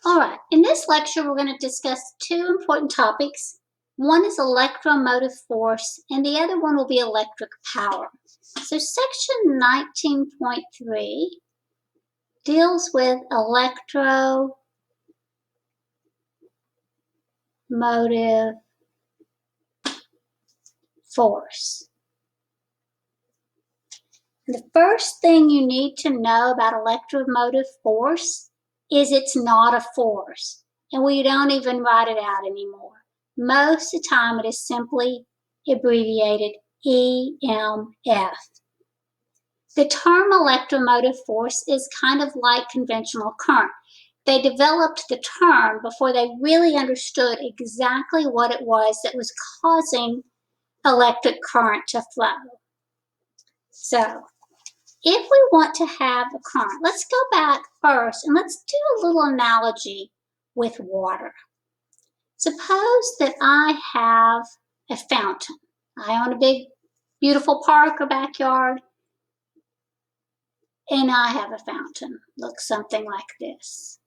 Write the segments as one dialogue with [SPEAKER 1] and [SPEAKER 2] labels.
[SPEAKER 1] All right, in this lecture, we're going to discuss two important topics. One is electromotive force, and the other one will be electric power. So section 19.3 deals with electromotive force. The first thing you need to know about electromotive force is it's not a force, and we don't even write it out anymore. Most of the time it is simply abbreviated EMF. The term electromotive force is kind of like conventional current. They developed the term before they really understood exactly what it was that was causing electric current to flow. So, if we want to have a current, let's go back first and let's do a little analogy with water. Suppose that I have a fountain. I own a big, beautiful park or backyard, and I have a fountain. Looks something like this.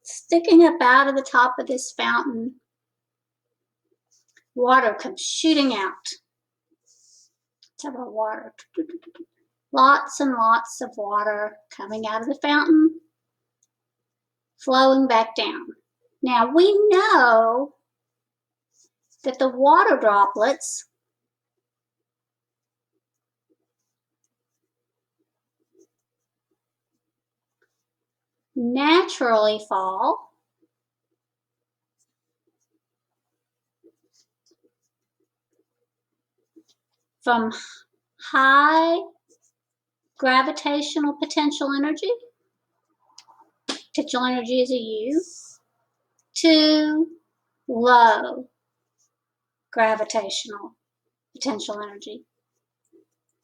[SPEAKER 1] Sticking up out of the top of this fountain, water comes shooting out. Let's have our water. Lots and lots of water coming out of the fountain, flowing back down. Now we know that the water droplets naturally fall from high gravitational potential energy is a U, to low gravitational potential energy.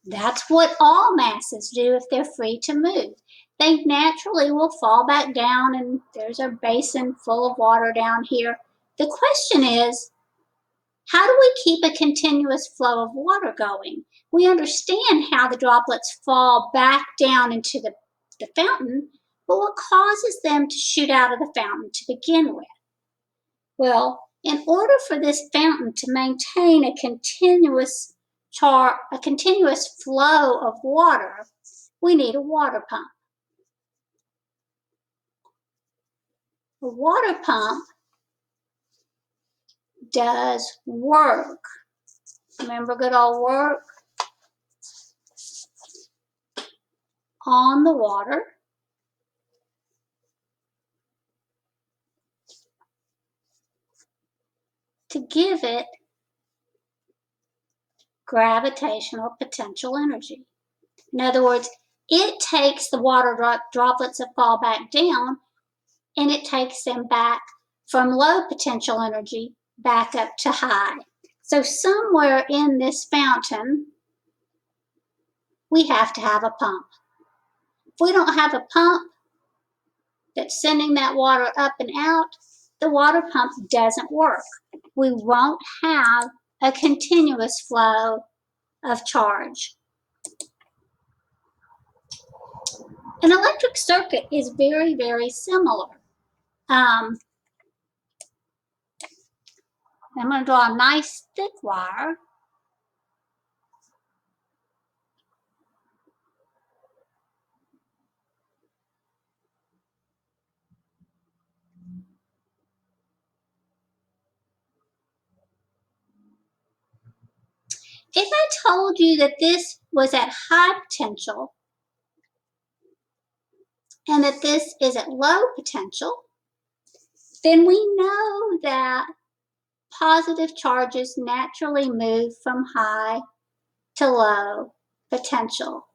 [SPEAKER 1] That's what all masses do if they're free to move. They naturally will fall back down, and there's a basin full of water down here. The question is, how do we keep a continuous flow of water going? We understand how the droplets fall back down into the fountain, but what causes them to shoot out of the fountain to begin with? Well, in order for this fountain to maintain a continuous flow of water, we need a water pump. A water pump does work. Remember good old work? On the water. To give it gravitational potential energy. In other words, it takes the water droplets that fall back down, and it takes them back from low potential energy back up to high. So somewhere in this fountain, we have to have a pump. If we don't have a pump that's sending that water up and out, the water pump doesn't work. We won't have a continuous flow of charge. An electric circuit is very, very similar. I'm going to draw a nice thick wire. If I told you that this was at high potential and that this is at low potential, then we know that positive charges naturally move from high to low potential.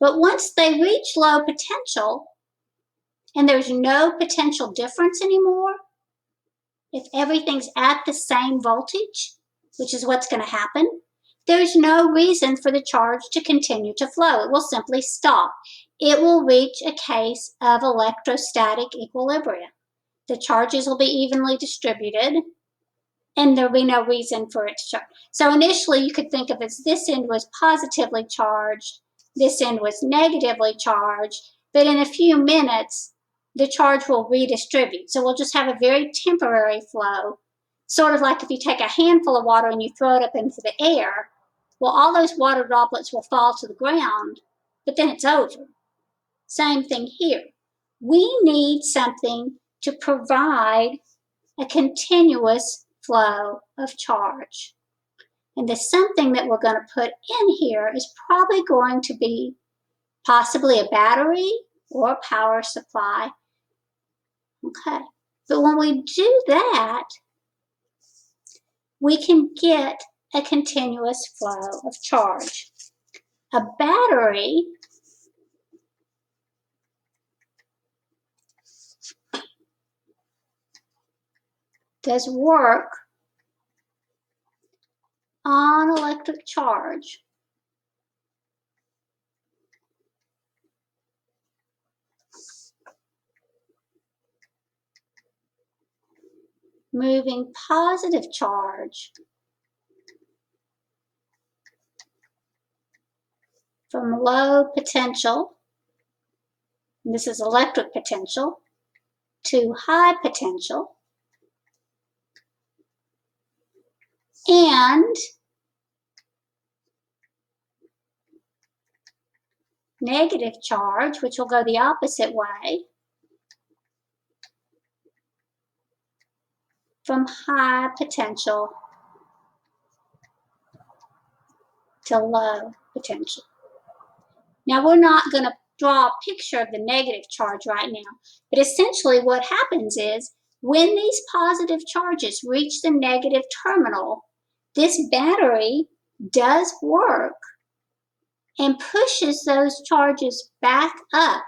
[SPEAKER 1] But once they reach low potential and there's no potential difference anymore, if everything's at the same voltage, which is what's going to happen, there's no reason for the charge to continue to flow. It will simply stop. It will reach a case of electrostatic equilibrium. The charges will be evenly distributed, and there'll be no reason for it to charge. So initially you could think of it as this end was positively charged, this end was negatively charged, but in a few minutes the charge will redistribute. So we'll just have a very temporary flow, sort of like if you take a handful of water and you throw it up into the air, well, all those water droplets will fall to the ground, but then it's over. Same thing here. We need something to provide a continuous flow of charge. And the something that we're going to put in here is probably going to be possibly a battery or a power supply. Okay, but when we do that, we can get a continuous flow of charge. A battery does work on electric charge. Moving positive charge from low potential, and this is electric potential, to high potential, and negative charge, which will go the opposite way, from high potential to low potential. Now, we're not going to draw a picture of the negative charge right now, but essentially what happens is when these positive charges reach the negative terminal, this battery does work and pushes those charges back up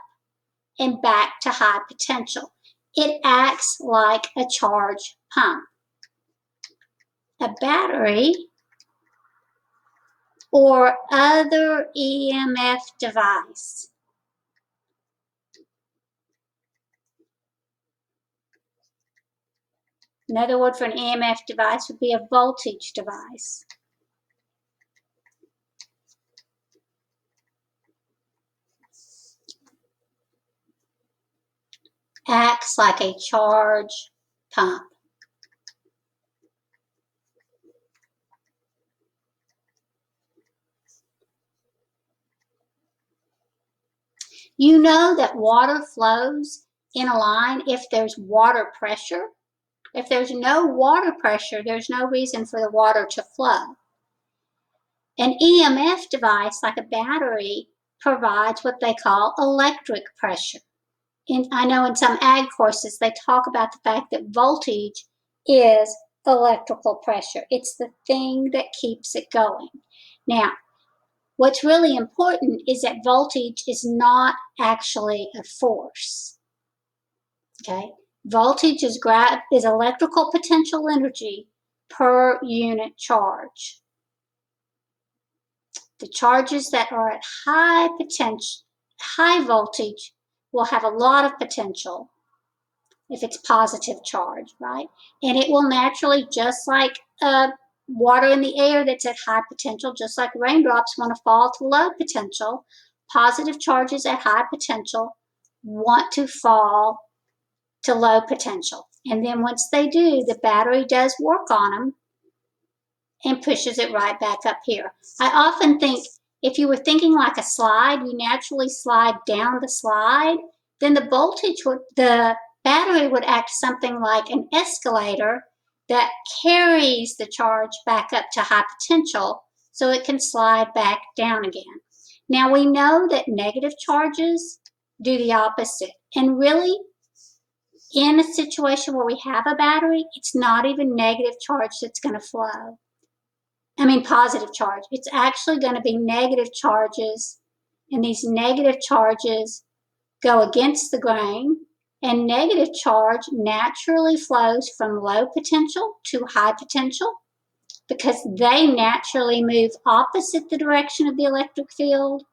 [SPEAKER 1] and back to high potential. It acts like a charge pump. A battery or other EMF device. Another word for an EMF device would be a voltage device. Acts like a charge pump. You know that water flows in a line if there's water pressure. If there's no water pressure, there's no reason for the water to flow. An EMF device, like a battery, provides what they call electric pressure. And I know in some ag courses they talk about the fact that voltage is electrical pressure. It's the thing that keeps it going. Now, what's really important is that voltage is not actually a force. Okay? Voltage is electrical potential energy per unit charge. The charges that are at high voltage will have a lot of potential if it's positive charge, right? And it will naturally, just like water in the air that's at high potential, just like raindrops want to fall to low potential, positive charges at high potential want to fall to low potential. And then once they do, the battery does work on them and pushes it right back up here. I often think if you were thinking like a slide, you naturally slide down the slide, then the battery would act something like an escalator that carries the charge back up to high potential so it can slide back down again. Now we know that negative charges do the opposite. And really, in a situation where we have a battery, it's not even negative charge that's going to flow. Positive charge. It's actually going to be negative charges, and these negative charges go against the grain, and negative charge naturally flows from low potential to high potential because they naturally move opposite the direction of the electric field.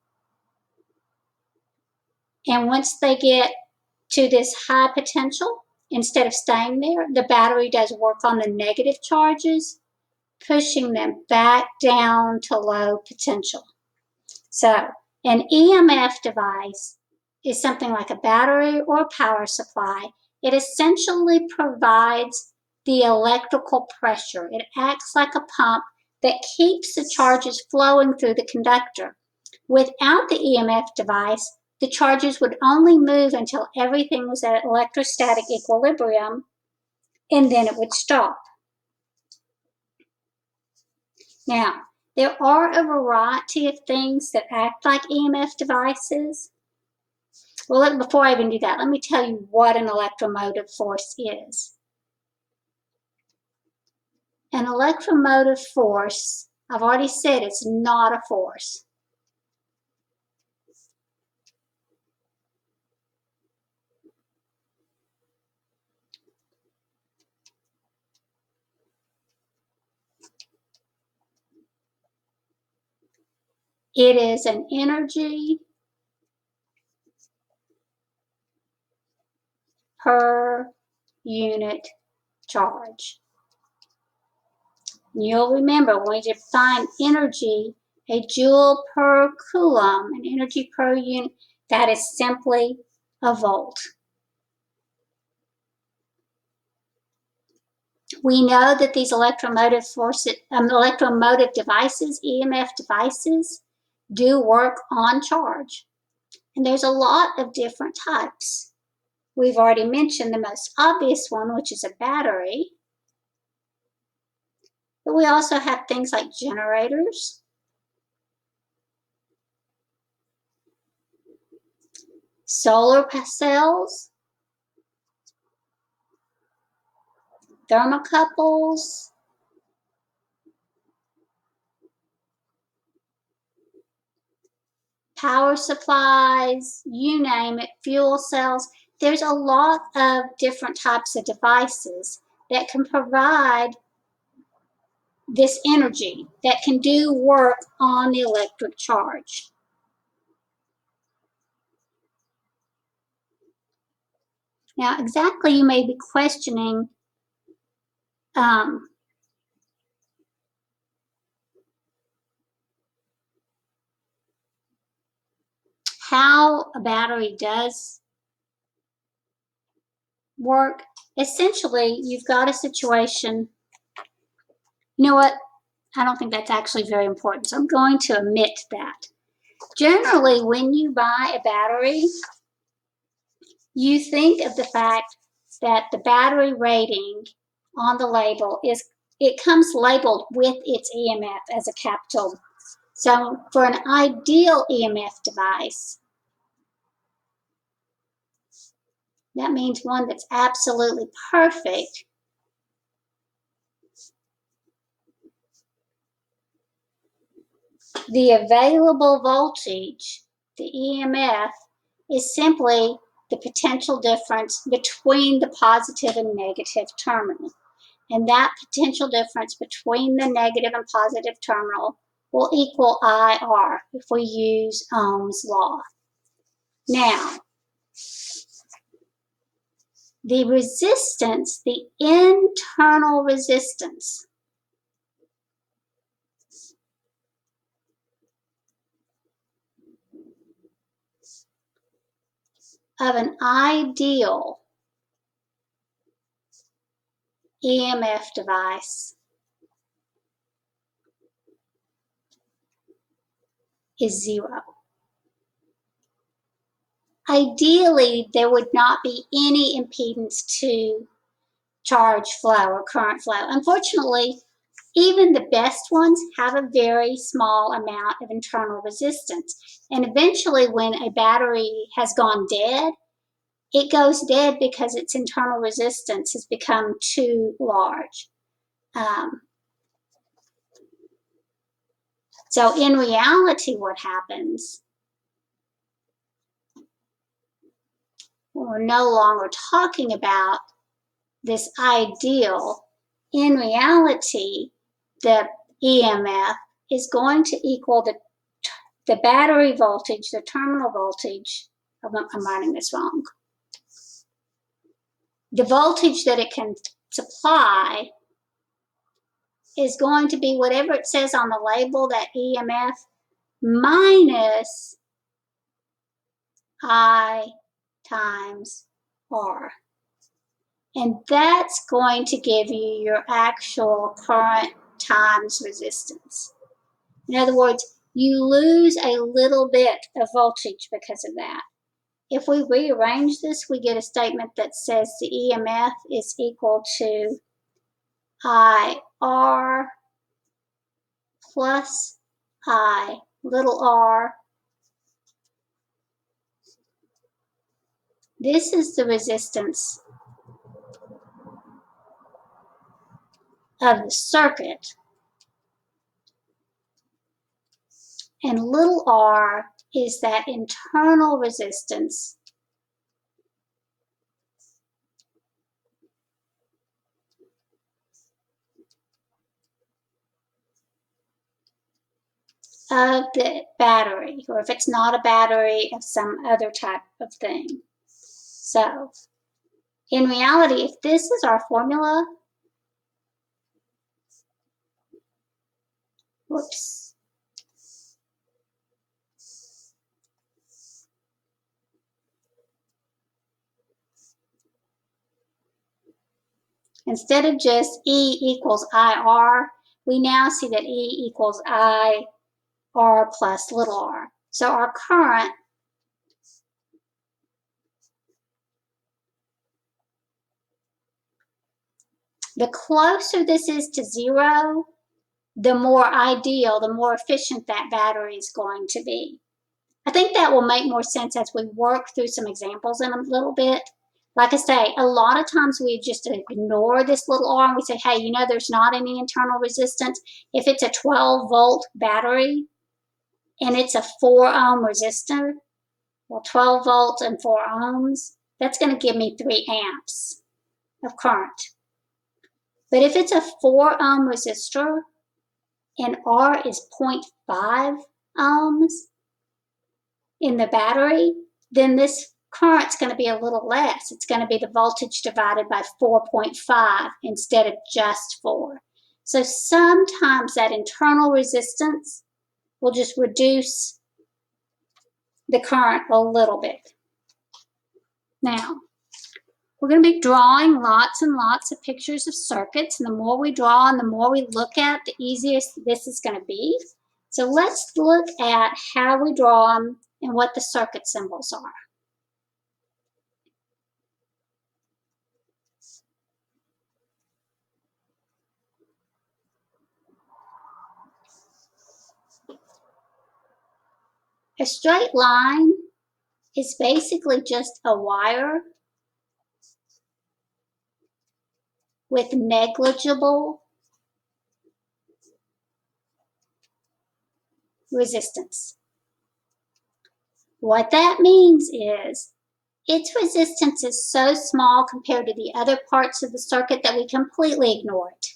[SPEAKER 1] And once they get to this high potential, instead of staying there, the battery does work on the negative charges, pushing them back down to low potential. So an EMF device is something like a battery or a power supply. It essentially provides the electrical pressure. It acts like a pump that keeps the charges flowing through the conductor. Without the EMF device, the charges would only move until everything was at electrostatic equilibrium, and then it would stop. Now, there are a variety of things that act like EMF devices. Well, before I even do that, let me tell you what an electromotive force is. An electromotive force, I've already said it's not a force. It is an energy per unit charge. You'll remember when we define energy, a joule per coulomb, an energy per unit, that is simply a volt. We know that these electromotive devices, EMF devices, do work on charge. And there's a lot of different types. We've already mentioned the most obvious one, which is a battery. But we also have things like generators, solar cells, thermocouples, power supplies, you name it, fuel cells. There's a lot of different types of devices that can provide this energy, that can do work on the electric charge. Now, exactly, you may be questioning how a battery does work. Essentially, you've got a situation. You know what? I don't think that's actually very important, so I'm going to omit that. Generally, when you buy a battery, you think of the fact that the battery rating on the label it comes labeled with its EMF as a capital. So for an ideal EMF device, that means one that's absolutely perfect, the available voltage, the EMF, is simply the potential difference between the positive and negative terminal. And that potential difference between the negative and positive terminal will equal IR if we use Ohm's law. Now, the resistance, the internal resistance of an ideal EMF device is 0. Ideally, there would not be any impedance to charge flow or current flow. Unfortunately, even the best ones have a very small amount of internal resistance. And eventually, when a battery has gone dead, it goes dead because its internal resistance has become too large. So in reality, what happens when we're no longer talking about this ideal, in reality, the EMF is going to equal the battery voltage, the terminal voltage. I'm writing this wrong. the voltage that it can supply is going to be whatever it says on the label, that EMF, minus I times R. And that's going to give you your actual current times resistance. In other words, you lose a little bit of voltage because of that. If we rearrange this, we get a statement that says the EMF is equal to IR plus I little r. This is the resistance of the circuit. And little r is that internal resistance of the battery, or if it's not a battery, of some other type of thing. So, in reality, if this is our formula, whoops, instead of just E equals IR, we now see that E equals IR plus little r. So our current the closer this is to zero, the more ideal, the more efficient that battery is going to be. I think that will make more sense as we work through some examples in a little bit. Like I say, a lot of times we just ignore this little r and we say, hey, you know, there's not any internal resistance. If it's a 12-volt battery and it's a 4-ohm resistor, well, 12 volts and 4 ohms, that's going to give me 3 amps of current. But if it's a 4-ohm resistor and R is 0.5 ohms in the battery, then this current's going to be a little less. It's going to be the voltage divided by 4.5 instead of just 4. So sometimes that internal resistance will just reduce the current a little bit. Now, we're going to be drawing lots and lots of pictures of circuits, and the more we draw and the more we look at, the easier this is going to be. So let's look at how we draw them and what the circuit symbols are. A straight line is basically just a wire with negligible resistance. What that means is its resistance is so small compared to the other parts of the circuit that we completely ignore it.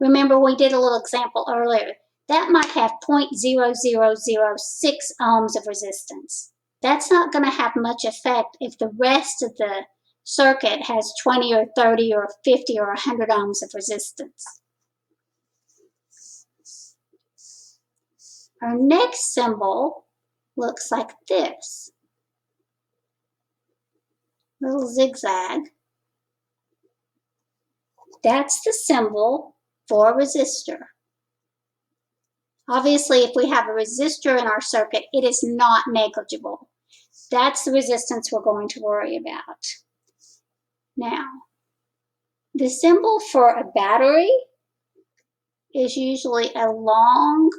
[SPEAKER 1] Remember, we did a little example earlier. That might have 0.0006 ohms of resistance. That's not going to have much effect if the rest of the circuit has 20 or 30 or 50 or 100 ohms of resistance. Our next symbol looks like this. Little zigzag. That's the symbol for a resistor. Obviously, if we have a resistor in our circuit, it is not negligible. That's the resistance we're going to worry about. Now, the symbol for a battery is usually a long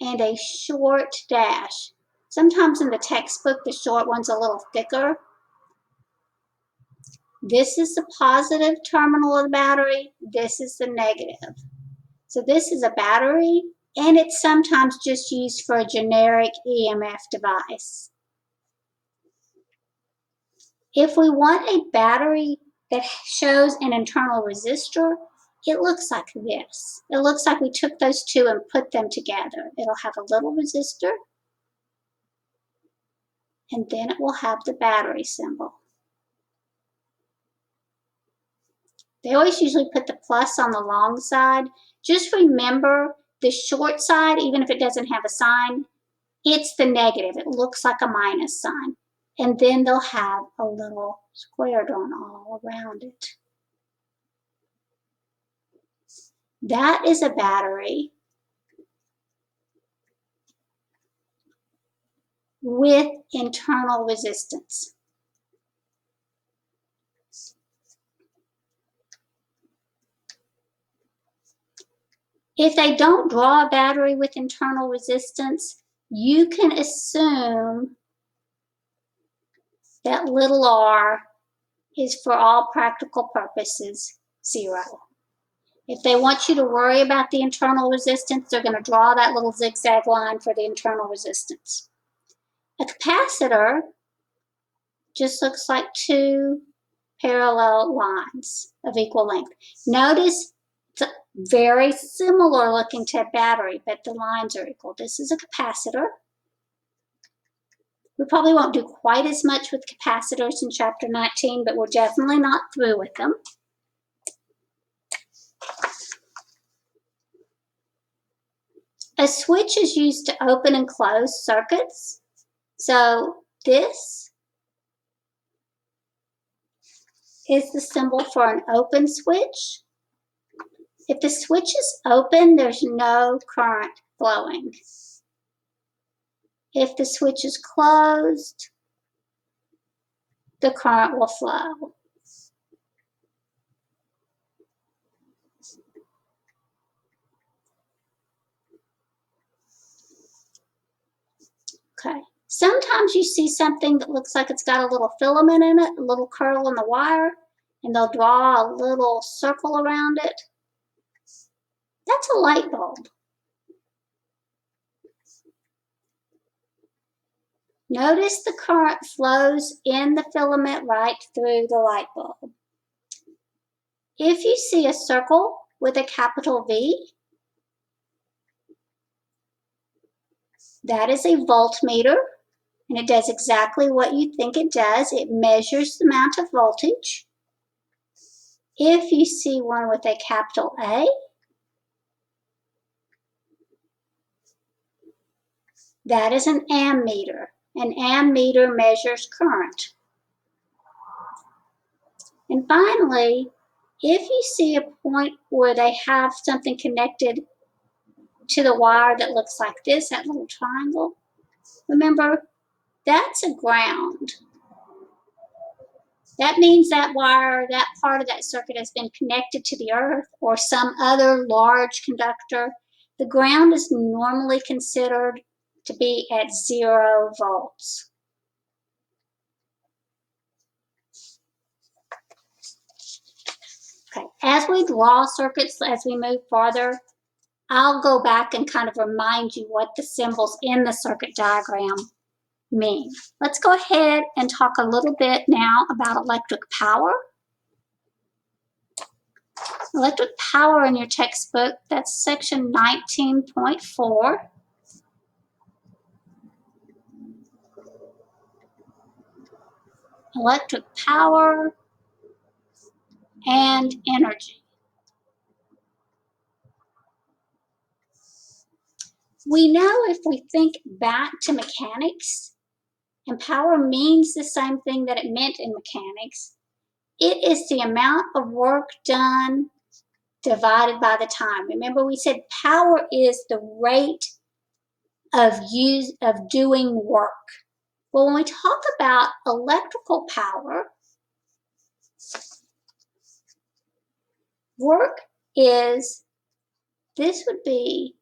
[SPEAKER 1] and a short dash. Sometimes in the textbook, the short one's a little thicker. This is the positive terminal of the battery. This is the negative. So this is a battery, and it's sometimes just used for a generic EMF device. If we want a battery that shows an internal resistor, it looks like this. It looks like we took those two and put them together. It'll have a little resistor, and then it will have the battery symbol. They always usually put the plus on the long side. Just remember the short side, even if it doesn't have a sign, it's the negative. It looks like a minus sign. And then they'll have a little square drawn all around it. That is a battery with internal resistance. If they don't draw a battery with internal resistance, you can assume that little r is, for all practical purposes, 0. If they want you to worry about the internal resistance, they're going to draw that little zigzag line for the internal resistance. A capacitor just looks like two parallel lines of equal length. Notice it's very similar looking to a battery, but the lines are equal. This is a capacitor. We probably won't do quite as much with capacitors in chapter 19, but we're definitely not through with them. A switch is used to open and close circuits. So this is the symbol for an open switch. If the switch is open, there's no current flowing. If the switch is closed, the current will flow. Okay. Sometimes you see something that looks like it's got a little filament in it, a little curl in the wire, and they'll draw a little circle around it. That's a light bulb. Notice the current flows in the filament right through the light bulb. If you see a circle with a capital V, that is a voltmeter, and it does exactly what you think it does. It measures the amount of voltage. If you see one with a capital A, that is an ammeter. An ammeter measures current. And finally, if you see a point where they have something connected to the wire that looks like this, that little triangle, remember, that's a ground. That means that wire, that part of that circuit has been connected to the earth or some other large conductor. The ground is normally considered to be at 0 volts. Okay, as we draw circuits, as we move farther, I'll go back and kind of remind you what the symbols in the circuit diagram mean. Let's go ahead and talk a little bit now about electric power. Electric power in your textbook, that's section 19.4. Electric power and energy. We know if we think back to mechanics, and power means the same thing that it meant in mechanics, it is the amount of work done divided by the time. Remember, we said power is the rate of doing work. Well, when we talk about electrical power, work is, this would be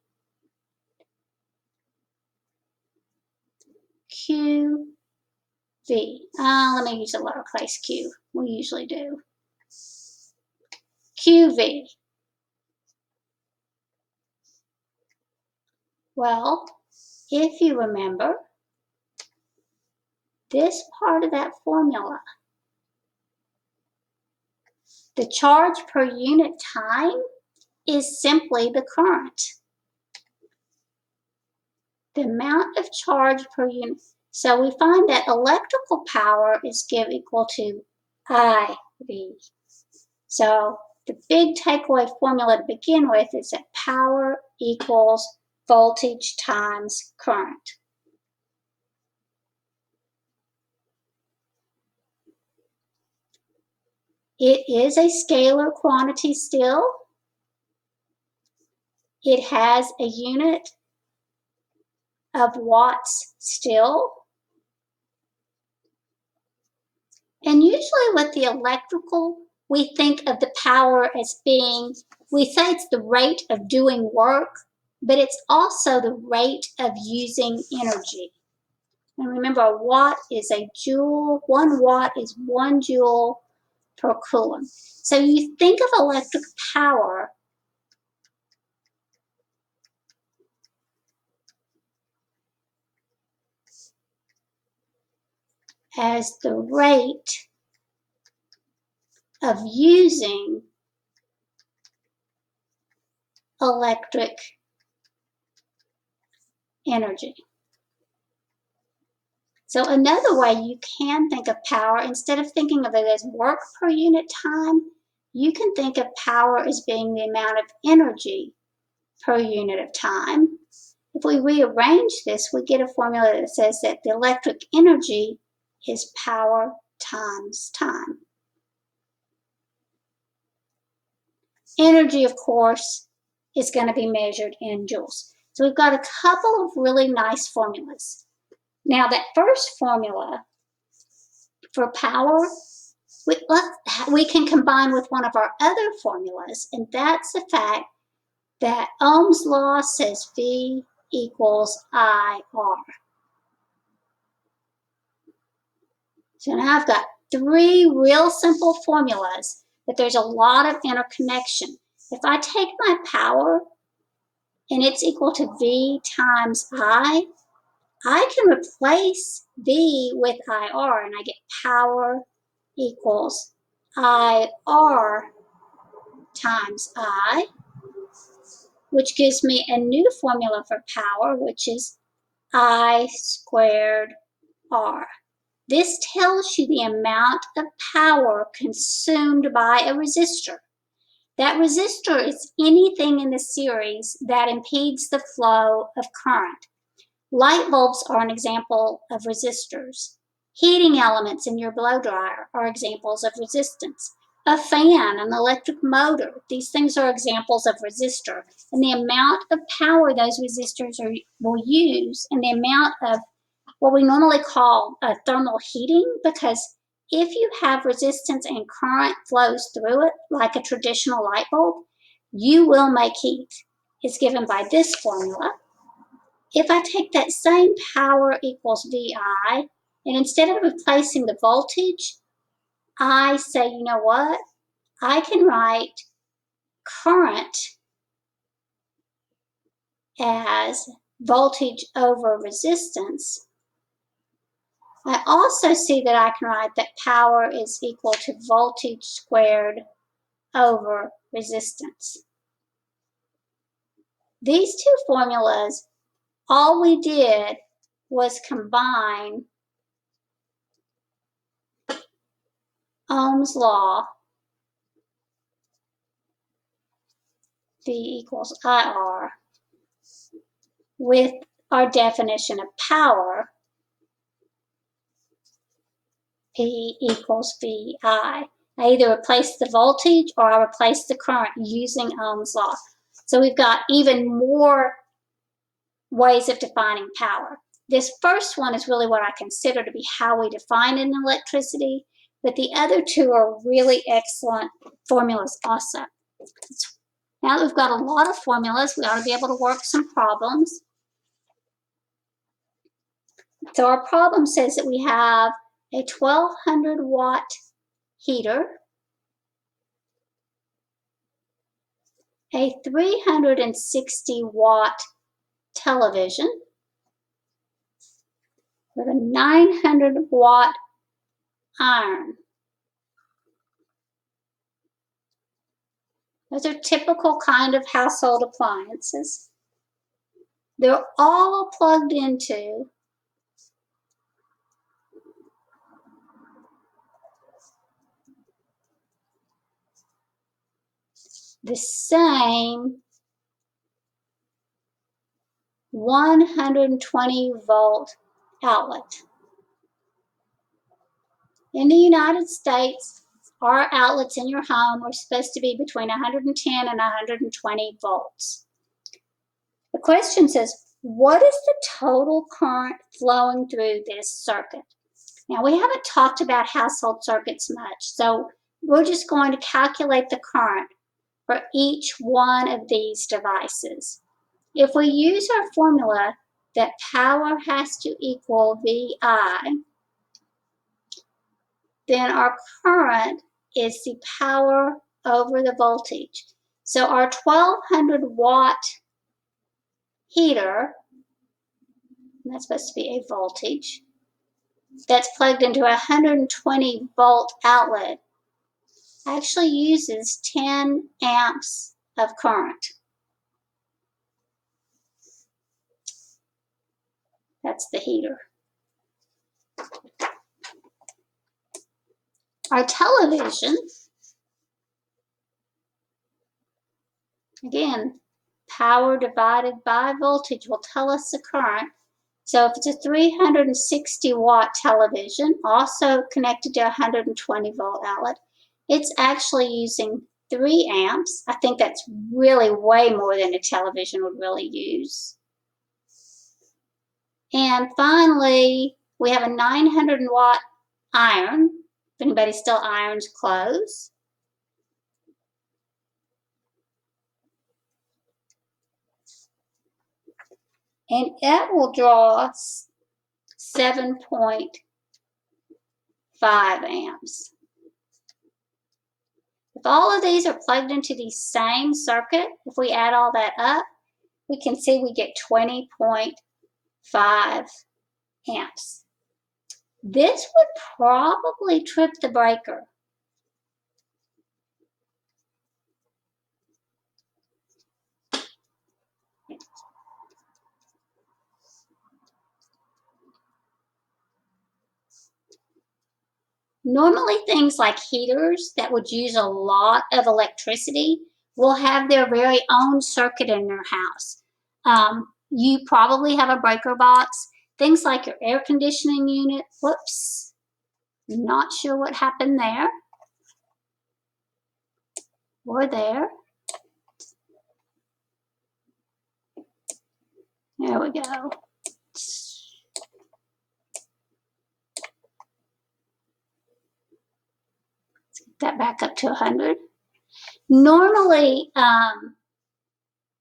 [SPEAKER 1] QV. Let me use a lowercase q. We usually do. QV. Well, if you remember, this part of that formula, the charge per unit time is simply the current. The amount of charge per unit. So we find that electrical power is equal to IV. So the big takeaway formula to begin with is that power equals voltage times current. It is a scalar quantity still. It has a unit of watts still. And usually with the electrical, we think of the power as being, we say it's the rate of doing work, but it's also the rate of using energy. And remember, a watt is a joule. 1 watt is 1 joule per coulomb. So you think of electric power as the rate of using electric energy. So another way you can think of power, instead of thinking of it as work per unit time, you can think of power as being the amount of energy per unit of time. If we rearrange this, we get a formula that says that the electric energy is power times time. Energy, of course, is going to be measured in joules. So we've got a couple of really nice formulas. Now that first formula for power, we can combine with one of our other formulas, and that's the fact that Ohm's law says V equals IR. So now I've got 3 real simple formulas, but there's a lot of interconnection. If I take my power and it's equal to V times I can replace V with IR and I get power equals IR times I, which gives me a new formula for power, which is I squared R. This tells you the amount of power consumed by a resistor. That resistor is anything in the series that impedes the flow of current. Light bulbs are an example of resistors. Heating elements in your blow dryer are examples of resistance. A fan, an electric motor, these things are examples of resistor. And the amount of power those resistors will use, and the amount of what we normally call thermal heating, because if you have resistance and current flows through it, like a traditional light bulb, you will make heat. It's given by this formula. If I take that same power equals VI, and instead of replacing the voltage, I say, you know what? I can write current as voltage over resistance. I also see that I can write that power is equal to voltage squared over resistance. These two formulas, all we did was combine Ohm's law, V equals IR, with our definition of power, P equals VI. I either replace the voltage or I replace the current using Ohm's law. So we've got even more ways of defining power. This first one is really what I consider to be how we define an electricity, but the other two are really excellent formulas also. Now that we've got a lot of formulas, we ought to be able to work some problems. So our problem says that we have a 1200 watt heater, a 360 watt television with a 900 watt iron. Those are typical kind of household appliances. They're all plugged into the same 120 volt outlet. In the United States, our outlets in your home are supposed to be between 110 and 120 volts. The question says, what is the total current flowing through this circuit? Now, we haven't talked about household circuits much, so we're just going to calculate the current for each one of these devices. If we use our formula that power has to equal VI, then our current is the power over the voltage. So our 1200 watt heater, that's supposed to be a voltage, that's plugged into a 120 volt outlet, actually uses 10 amps of current. That's the heater. Our television, again, power divided by voltage will tell us the current. So if it's a 360 watt television, also connected to a 120 volt outlet, it's actually using 3 amps. I think that's really way more than a television would really use. And finally, we have a 900 watt iron, if anybody still irons clothes. And it will draw 7.5 amps. If all of these are plugged into the same circuit, if we add all that up, we can see we get 20.5 amps. This would probably trip the breaker. Normally things like heaters that would use a lot of electricity will have their very own circuit in their house. You probably have a breaker box. Things like your air conditioning unit. Whoops, not sure what happened there or there. There we go. That back up to 100. Normally,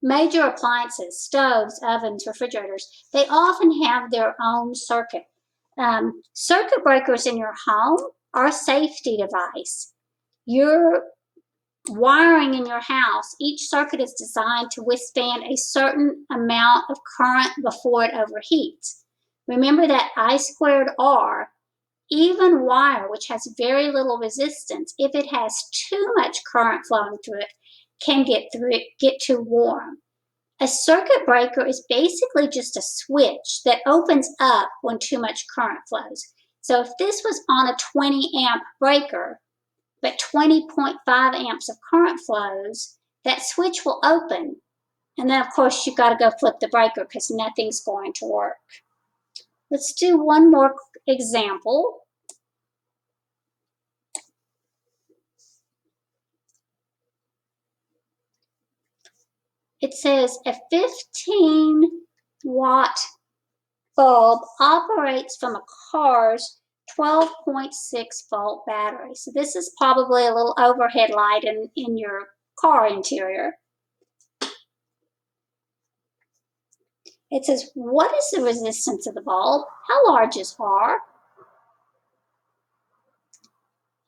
[SPEAKER 1] major appliances, stoves, ovens, refrigerators, they often have their own circuit. Circuit breakers in your home are a safety device. Your wiring in your house, each circuit is designed to withstand a certain amount of current before it overheats. Remember that I squared R. Even wire, which has very little resistance, if it has too much current flowing through it, can get too warm. A circuit breaker is basically just a switch that opens up when too much current flows. So if this was on a 20 amp breaker, but 20.5 amps of current flows, that switch will open. And then of course you've got to go flip the breaker because nothing's going to work. Let's do one more example. It says a 15 watt bulb operates from a car's 12.6 volt battery. So this is probably a little overhead light in your car interior. It says, what is the resistance of the bulb? How large is R?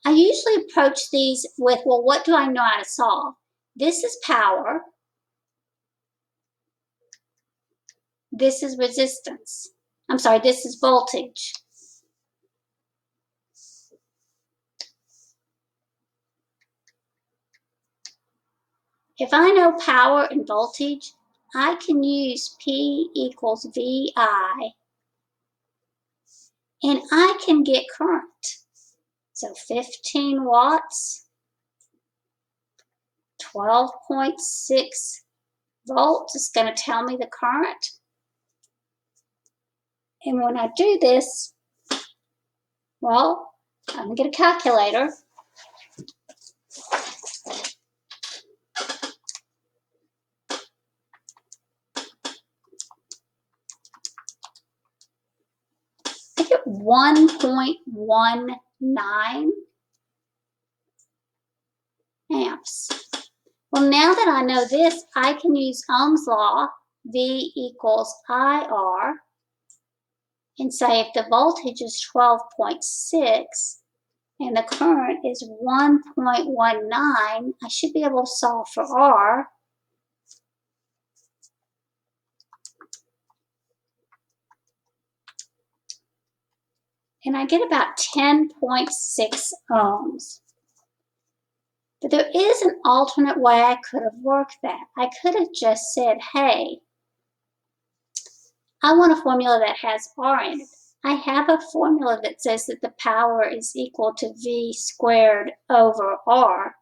[SPEAKER 1] I usually approach these with, well, what do I know how to solve? This is power. This is resistance. I'm sorry, this is voltage. If I know power and voltage, I can use P equals VI, and I can get current. So 15 watts, 12.6 volts is going to tell me the current. And when I do this, well, I'm going to get a calculator. I get 1.19 amps. Well, now that I know this, I can use Ohm's law, V equals IR, and say if the voltage is 12.6 and the current is 1.19, I should be able to solve for R. And I get about 10.6 ohms. But there is an alternate way I could have worked that. I could have just said, hey, I want a formula that has R in it. I have a formula that says that the power is equal to V squared over R.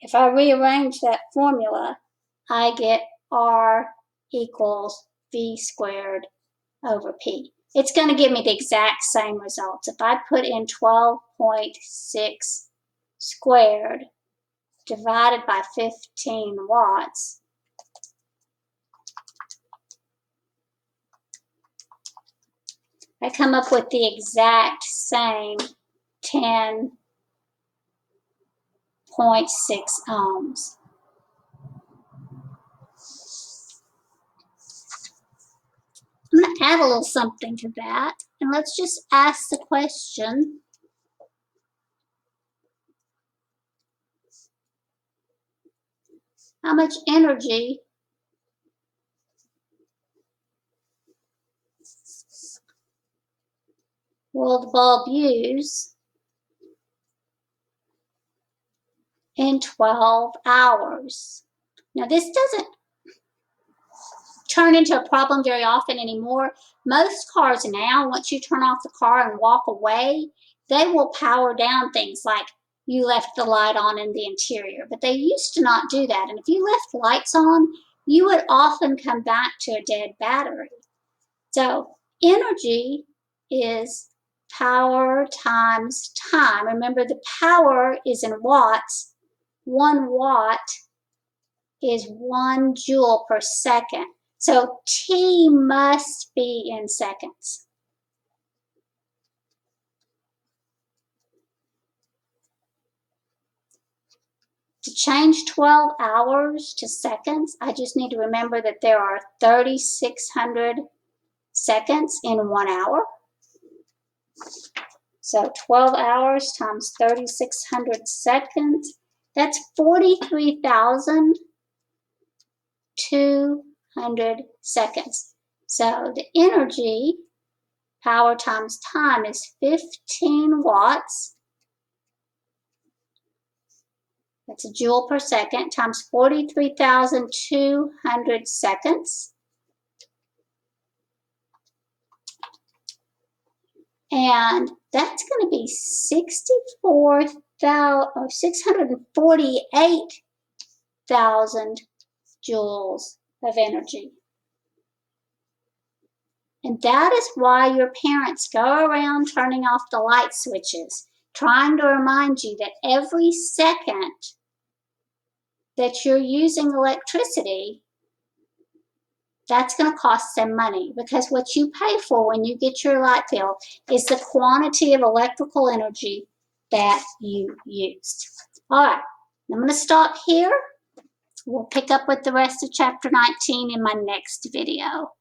[SPEAKER 1] If I rearrange that formula, I get R equals V squared over P. It's going to give me the exact same results. If I put in 12.6 squared divided by 15 watts, I come up with the exact same 10.6 ohms. I'm going to add a little something to that, and let's just ask the question, how much energy will the bulb use in 12 hours? Now, this doesn't turn into a problem very often anymore. Most cars now, once you turn off the car and walk away, they will power down things like you left the light on in the interior. But they used to not do that. And if you left lights on, you would often come back to a dead battery. So energy is power times time. Remember, the power is in watts. 1 watt is 1 joule per second. So T must be in seconds. To change 12 hours to seconds, I just need to remember that there are 3,600 seconds in 1 hour. So 12 hours times 3,600 seconds, that's 43,200 seconds. So the energy, power times time, is 15 watts. That's a joule per second times 43,200 seconds. And that's going to be 648,000 joules of energy. And that is why your parents go around turning off the light switches, trying to remind you that every second that you're using electricity, that's going to cost them money, because what you pay for when you get your light bill is the quantity of electrical energy that you used. All right, I'm going to stop here. We'll pick up with the rest of chapter 19 in my next video.